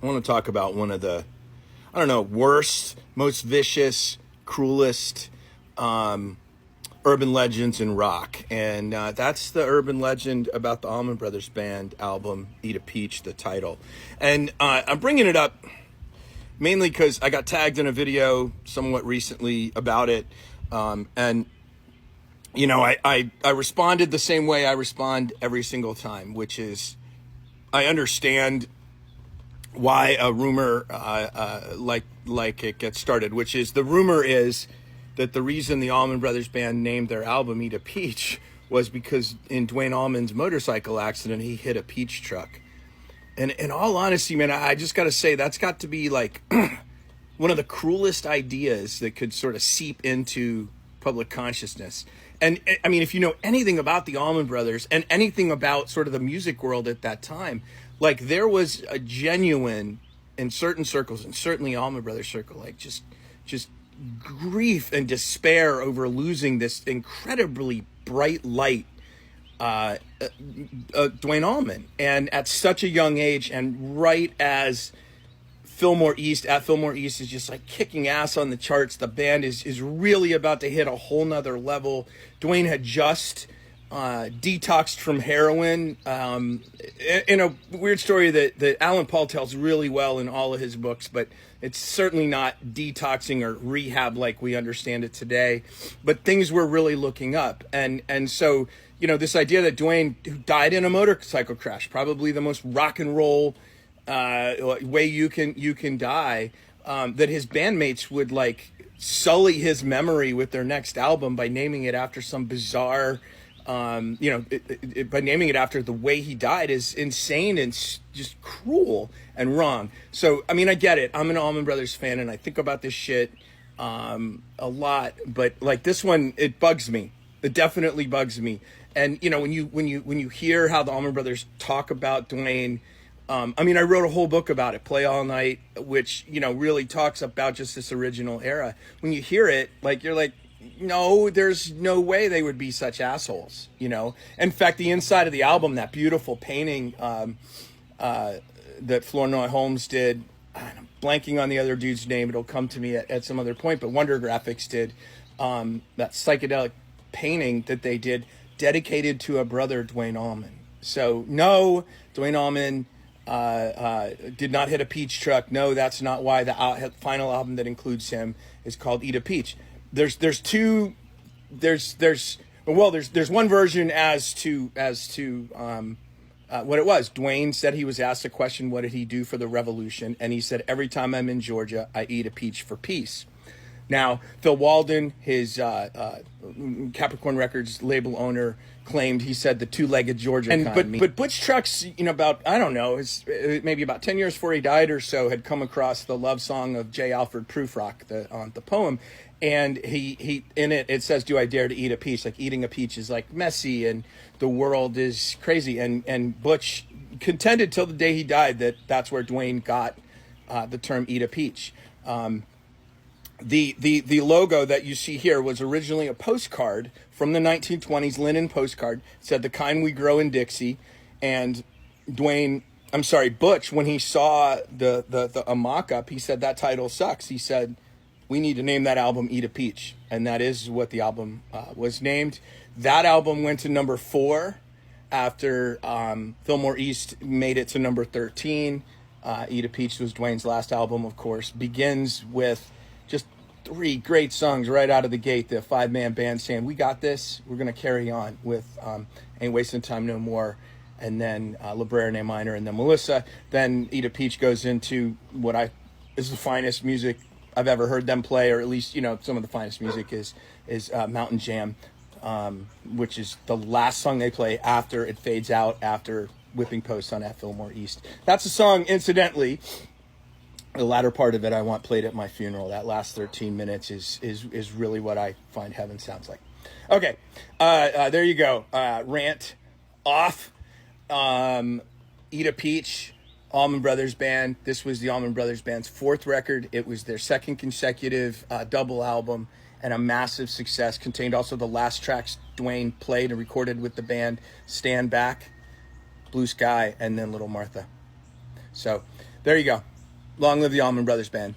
I want to talk about one of the, I don't know, worst, most vicious, cruelest urban legends in rock. And that's the urban legend about the Allman Brothers Band album, Eat a Peach, the title. And I'm bringing it up mainly because I got tagged in a video somewhat recently about it. And, you know, I responded the same way I respond every single time, which is I understand why a rumor like it gets started, which is the rumor is that the reason the Allman Brothers Band named their album Eat a Peach was because in Duane Allman's motorcycle accident, he hit a peach truck. And in all honesty, man, I just got to say that's got to be like one of the cruelest ideas that could sort of seep into public consciousness. And I mean, if you know anything about the Allman Brothers and anything about sort of the music world at that time, like there was a genuine, in certain circles, and certainly Allman Brothers circle, like just grief and despair over losing this incredibly bright light, Duane Allman. And at such a young age, and right as Fillmore East is just like kicking ass on the charts, the band is really about to hit a whole nother level. Duane had just detoxed from heroin, in a weird story that Alan Paul tells really well in all of his books, but it's certainly not detoxing or rehab like we understand it today. But things were really looking up, and so, you know, this idea that Duane, who died in a motorcycle crash, probably the most rock and roll way you can die, that his bandmates would like sully his memory with their next album by naming it after some bizarre, by naming it after the way he died is insane and just cruel and wrong. So, I mean, I get it. I'm an Allman Brothers fan and I think about this shit a lot, but like this one, it bugs me. It definitely bugs me. And, you know, when you hear how the Allman Brothers talk about Duane, I mean, I wrote a whole book about it, Play All Night, which, you know, really talks about just this original era. When you hear it, like, you're like, no, there's no way they would be such assholes, you know? In fact, the inside of the album, that beautiful painting that Flournoy Holmes did, I'm blanking on the other dude's name, it'll come to me at some other point, but Wonder Graphics did that psychedelic painting that they did dedicated to a brother, Duane Allman. So, no, Duane Allman did not hit a peach truck. No, that's not why the final album that includes him is called Eat a Peach. There's one version as to what it was. Duane said he was asked a question, what did he do for the revolution? And he said, every time I'm in Georgia, I eat a peach for peace. Now, Phil Walden, his Capricorn Records label owner, claimed, he said, the two-legged Georgia economy. But Butch Trucks, you know, about, I don't know, maybe about 10 years before he died or so, had come across the love song of J. Alfred Prufrock, the poem. And he in it says, do I dare to eat a peach? Like, eating a peach is like messy and the world is crazy. And Butch contended till the day he died that that's where Duane got the term eat a peach. The logo that you see here was originally a postcard from the 1920s, linen postcard. It said, the kind we grow in Dixie. And Butch, when he saw a mock-up, he said, that title sucks. He said, we need to name that album Eat a Peach. And that is what the album was named. That album went to number 4 after Fillmore East made it to number 13. Eat a Peach was Duane's last album, of course. Begins with just 3 great songs right out of the gate. The 5-man band saying, we got this. We're going to carry on with Ain't Wasting Time No More. And then Librarian A Minor and then Melissa. Then Eat a Peach goes into what is the finest music I've ever heard them play, or at least, you know, some of the finest music is Mountain Jam, which is the last song they play after it fades out after Whipping Post on at Fillmore East. That's a song, incidentally, the latter part of it I want played at my funeral. That last 13 minutes is really what I find heaven sounds like. Okay, there you go. Rant off. Eat a Peach. Allman Brothers Band. This was the Allman Brothers Band's 4th record. It was their 2nd consecutive double album and a massive success. Contained also the last tracks Duane played and recorded with the band, Stand Back, Blue Sky, and then Little Martha. So There you go. Long live the Allman Brothers Band.